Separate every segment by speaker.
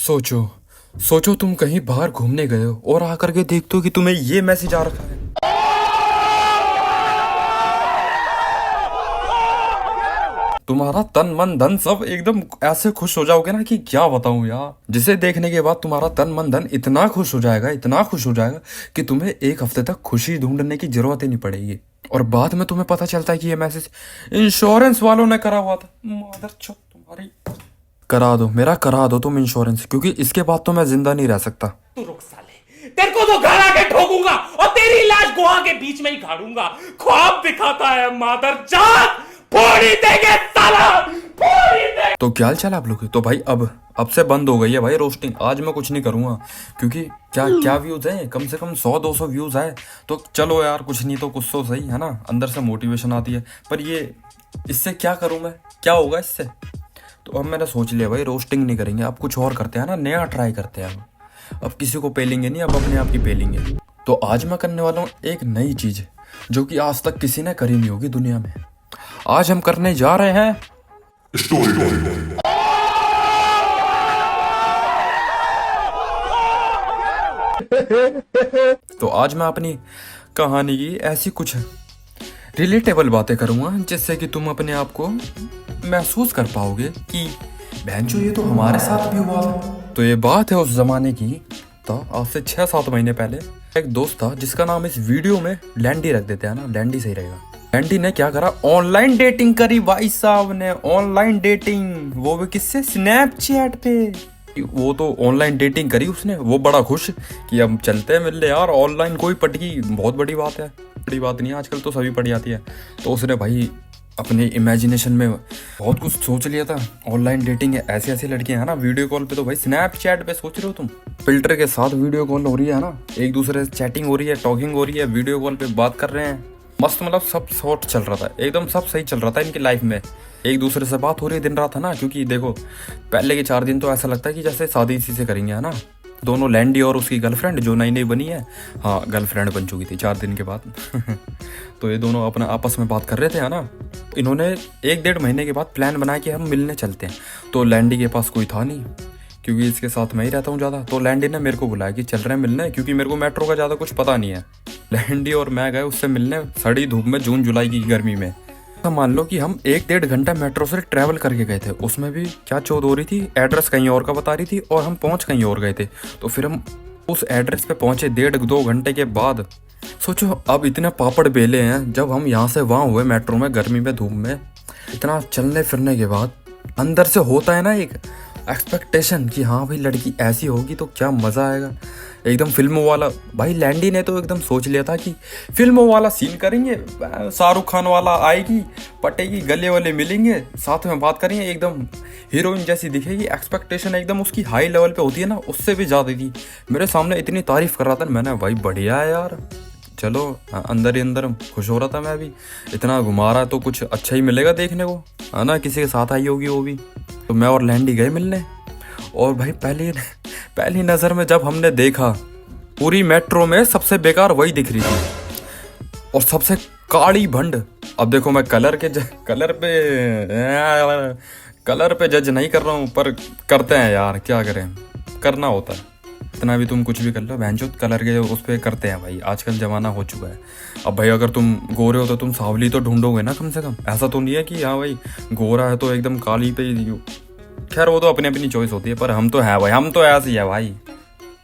Speaker 1: सोचो सोचो तुम कहीं बाहर घूमने गए हो और आकर के देखते हो कि तुम्हें ये मैसेज आ रखा है। तुम्हारा तन मन धन सब एकदम ऐसे खुश हो जाओगे ना कि क्या बताऊं यार। जिसे देखने के बाद तुम्हारा तन मन धन इतना खुश हो जाएगा, इतना खुश हो जाएगा कि तुम्हें एक हफ्ते तक खुशी ढूंढने की जरूरत ही नहीं पड़ेगी। और बाद में तुम्हें पता चलता है कि ये मैसेज इंश्योरेंस वालों ने करा हुआ था। मदरचोद तुम्हारी। करा दो, मेरा करा दो तुम इंश्योरेंस, क्योंकि इसके बाद तो मैं जिंदा नहीं रह सकता।
Speaker 2: तू रुक साले, तेरे को तो घर आके ठोकूंगा और तेरी लाश गुहा के बीच में ही गाड़ूंगा। ख्वाब दिखाता है मादरजात, फोड़ी देंगे साला, फोड़ी देंगे।
Speaker 1: तो क्या हाल चाल आप लोग? तो भाई अब से बंद हो गई है भाई रोस्टिंग। आज मैं कुछ नहीं करूंगा क्योंकि क्या व्यूज हैं, कम से कम 100-200 व्यूज आए तो चलो यार, कुछ नहीं तो कुछ तो सही है ना, अंदर से मोटिवेशन आती है। पर ये इससे क्या करूं मैं, क्या होगा इससे? तो अब मैंने सोच लिया भाई रोस्टिंग नहीं करेंगे, अब कुछ और करते हैं ना, नया ट्राई करते हैं। अब किसी को पेलेंगे नहीं, अब अपने आप की पेलेंगे। तो आज मैं करने वाला हूँ एक नई चीज जो कि आज तक किसी ने करी नहीं होगी दुनिया में। आज हम करने जा रहे हैं
Speaker 3: स्टोरी।
Speaker 1: तो आज मैं अपनी कहानी की ऐसी कुछ रिलेटेबल बातें करूंगा जिससे कि तुम अपने आप को महसूस कर पाओगे कि बहनचोद ये तो हमारे साथ भी हुआ था। तो ये बात है उस जमाने की, तो आज से 6-7 महीने पहले एक दोस्त था जिसका नाम इस वीडियो में लैंडी रख देते हैं ना, लैंडी सही रहेगा। लैंडी ने क्या करा, ऑनलाइन डेटिंग करी भाई साहब ने, ऑनलाइन डेटिंग, वो भी किससे, स्नैपचैट पे। वो तो ऑनलाइन डेटिंग करी उसने, वो बड़ा खुश कि अब चलते हैं मिलने यार, ऑनलाइन कोई पटकी बहुत बड़ी बात है, बड़ी बात नहीं है, आजकल तो सभी पड़ जाती है। तो उसने भाई अपने इमेजिनेशन में बहुत कुछ सोच लिया था। ऑनलाइन डेटिंग है, ऐसी ऐसी लड़कियां है ना, वीडियो कॉल पे, तो भाई स्नैपचैट पे सोच रहे हो तुम, फिल्टर के साथ वीडियो कॉल हो रही है ना, एक दूसरे से चैटिंग हो रही है, टॉकिंग हो रही है, वीडियो कॉल पे बात कर रहे हैं, मस्त, मतलब सब शॉर्ट चल रहा था, एकदम सब सही चल रहा था इनकी लाइफ में। एक दूसरे से बात हो रही है दिन रात है ना, क्योंकि देखो पहले के 4 दिन तो ऐसा लगता है कि जैसे शादी इसी से करेंगे है ना। दोनों लैंडी और उसकी गर्लफ्रेंड जो नई नई बनी है, हाँ गर्लफ्रेंड बन चुकी थी 4 दिन के बाद तो ये दोनों अपना आपस में बात कर रहे थे है ना। इन्होंने 1-1.5 महीने के बाद प्लान बनाया कि हम मिलने चलते हैं। तो लैंडी के पास कोई था नहीं, क्योंकि इसके साथ मैं ही रहता हूँ ज़्यादा। तो लैंडी ने मेरे को बुलाया कि चल रहे हैं मिलने, क्योंकि मेरे को मेट्रो का ज़्यादा कुछ पता नहीं है। लैंडी और मैं गए उससे मिलने सड़ी धूप में, जून जुलाई की गर्मी में। तो मान लो कि हम 1-1.5 घंटा मेट्रो से ट्रैवल करके गए थे, उसमें भी क्या चौध हो रही थी, एड्रेस कहीं और का बता रही थी और हम पहुंच कहीं और गए थे। तो फिर हम उस एड्रेस पे पहुंचे 1.5-2 घंटे के बाद। सोचो अब इतने पापड़ बेले हैं, जब हम यहाँ से वहाँ हुए मेट्रो में, गर्मी में, धूप में, इतना चलने फिरने के बाद अंदर से होता है ना एक एक्सपेक्टेशन कि हाँ भाई लड़की ऐसी होगी तो क्या मज़ा आएगा, एकदम फिल्मों वाला। भाई लैंडी ने तो एकदम सोच लिया था कि फिल्मों वाला सीन करेंगे, शाहरुख खान वाला आएगी, पटेगी, गले वाले मिलेंगे, साथ में बात करेंगे, एकदम हीरोइन जैसी दिखेगी। एक्सपेक्टेशन एकदम उसकी हाई लेवल पे होती है ना, उससे भी ज़्यादा थी। मेरे सामने इतनी तारीफ कर रहा था, मैंने भाई बढ़िया है यार, चलो अंदर ही अंदर खुश हो रहा था मैं भी, इतना घुमा रहा है तो कुछ अच्छा ही मिलेगा देखने को है ना, किसी के साथ आई होगी वो भी। तो मैं और लैंडी गए मिलने, और भाई पहली नज़र में जब हमने देखा, पूरी मेट्रो में सबसे बेकार वही दिख रही थी और सबसे काली भंड। अब देखो मैं कलर पे जज नहीं कर रहा हूँ, पर करते हैं यार, क्या करें, करना होता है। इतना भी तुम कुछ भी कर लो, बहनचोद कलर के उस पर करते हैं भाई, आजकल ज़माना हो चुका है। अब भाई अगर तुम गोरे हो तो तुम सावली तो ढूंढोगे ना कम से कम, ऐसा तो नहीं है कि हाँ भाई गोरा है तो एकदम काली पे। खैर वो तो अपनी अपनी चॉइस होती है, पर हम तो है भाई, हम तो ऐसे ही है भाई।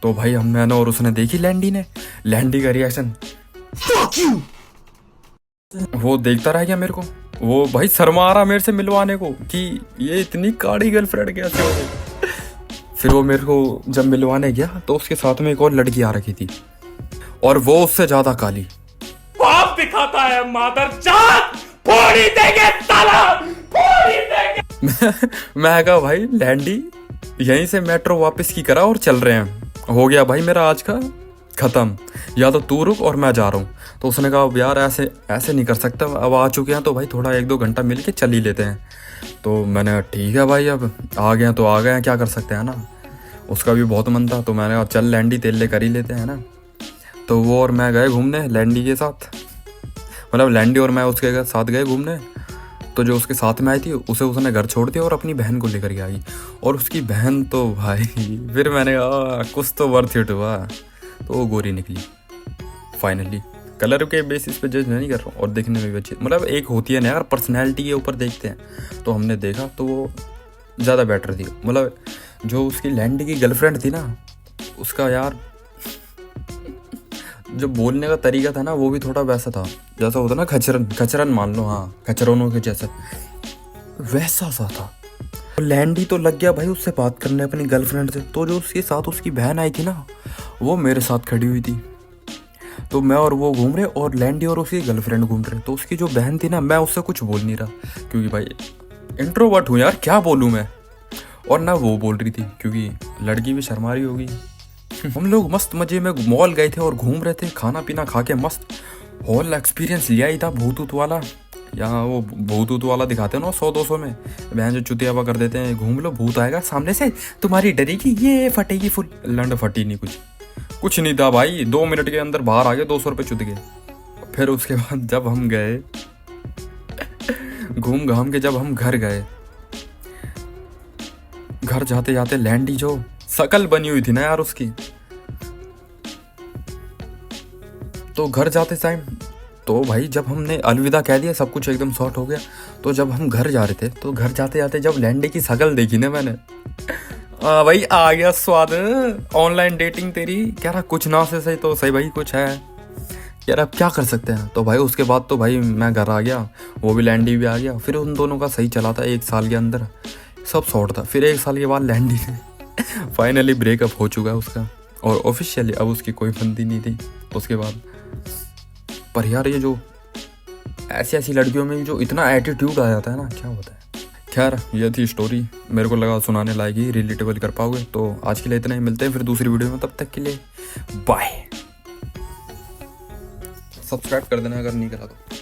Speaker 1: तो भाई हम, मैंने और उसने देखी लैंडी का रिएक्शन, वो देखता रह गया मेरे को, वो भाई शर्मा रहा मेरे से मिलवाने को कि ये इतनी काली गर्लफ्रेंड कैसे हो गई। फिर वो मेरे को जब मिलवाने गया तो उसके साथ में एक और लड़की आ रखी थी और वो उससे ज्यादा काली।
Speaker 2: ख्वाब दिखाता है मादरजात, फोड़ी देंगे साला, फोड़ी देंगे।
Speaker 1: मैं कहा भाई लैंडी यहीं से मेट्रो वापस की करा और चल रहे हैं, हो गया भाई मेरा आज का खत्म, या तो तू रुक और मैं जा रहा हूँ। तो उसने कहा यार ऐसे नहीं कर सकता, अब आ चुके हैं तो भाई थोड़ा 1-2 घंटा मिल के चल ही लेते हैं। तो मैंने ठीक है भाई, अब आ गए तो आ गए हैं, क्या कर सकते हैं ना। उसका भी बहुत मन था, तो मैंने कहा चल लैंडी तेल कर ही लेते हैं ना। तो वो और मैं गए घूमने लैंडी के साथ, मतलब लैंडी और मैं उसके साथ गए घूमने। तो जो उसके साथ में आई थी उसे उसने घर छोड़ दिया और अपनी बहन को लेकर के आई। और उसकी बहन तो भाई फिर मैंने कहा कुछ तो वर्थ इट हुआ, तो वो गोरी निकली फाइनली। कलर के बेसिस पे जज नहीं कर रहा हूँ, और देखने में भी अच्छी, मतलब एक होती है ना यार, पर्सनैलिटी के ऊपर देखते हैं। तो हमने देखा तो वो ज़्यादा बेटर थी। मतलब जो उसकी लैंडी की गर्लफ्रेंड थी ना, उसका यार जो बोलने का तरीका था ना, वो भी थोड़ा वैसा था जैसा होता ना खचरन मान लो, हाँ खचरनों के जैसा वैसा सा था। लैंडी तो लग गया भाई उससे बात करने अपनी गर्लफ्रेंड से। तो जो उसके साथ उसकी बहन आई थी ना, वो मेरे साथ खड़ी हुई थी। तो मैं और वो घूम रहे, और लैंडी और उसकी गर्लफ्रेंड घूम रहे। तो उसकी जो बहन थी ना, मैं उससे कुछ बोल नहीं रहा क्योंकि भाई इंट्रोवर्ट हूँ यार, क्या बोलूँ मैं। और ना वो बोल रही थी क्योंकि लड़की भी शर्मा रही होगी। हम लोग मस्त मजे में मॉल गए थे और घूम रहे थे, खाना पीना खा के मस्त हॉल एक्सपीरियंस लिया ही था भूत वाला। यहाँ वो भूत वाला दिखाते हैं ना 100-200 में, बहन जो चुतियावा कर देते हैं, घूम लो भूत आएगा सामने से तुम्हारी डरेगी, ये फटेगी फुल। लंड फटी नहीं, कुछ नहीं था भाई। 2 मिनट के अंदर बाहर आ गए, 200 रुपये चुत गए। फिर उसके बाद जब हम गए घूम घाम के, जब हम घर गए, घर जाते जाते लैंडी जो शकल बनी हुई थी ना यार उसकी, तो घर जाते टाइम तो भाई जब हमने अलविदा कह दिया, सब कुछ एकदम सॉर्ट हो गया। तो जब हम घर जा रहे थे, तो घर जाते जाते जब लैंडी की शकल देखी ना मैंने, भाई आ गया स्वाद। ऑनलाइन डेटिंग तेरी, कह रहा कुछ ना से सही तो सही भाई कुछ है यार, अब क्या कर सकते हैं। तो भाई उसके बाद तो भाई मैं घर आ गया, वो भी लैंडी भी आ गया। फिर उन दोनों का सही चला था, 1 साल के अंदर सब सॉर्ट था। फिर 1 साल के बाद लैंडी ने फाइनली ब्रेकअप हो चुका है उसका, और ऑफिशियली अब उसकी कोई बंदी नहीं थी उसके बाद। पर यार ये जो ऐसी लड़कियों में जो इतना एटीट्यूड आ जाता है ना, क्या होता है। खैर ये थी स्टोरी, मेरे को लगा सुनाने लायक ही, रिलेटेबल कर पाओगे। तो आज के लिए इतना ही, मिलते हैं फिर दूसरी वीडियो में, तब तक के लिए बाय। सब्सक्राइब कर देना अगर नहीं करा तो।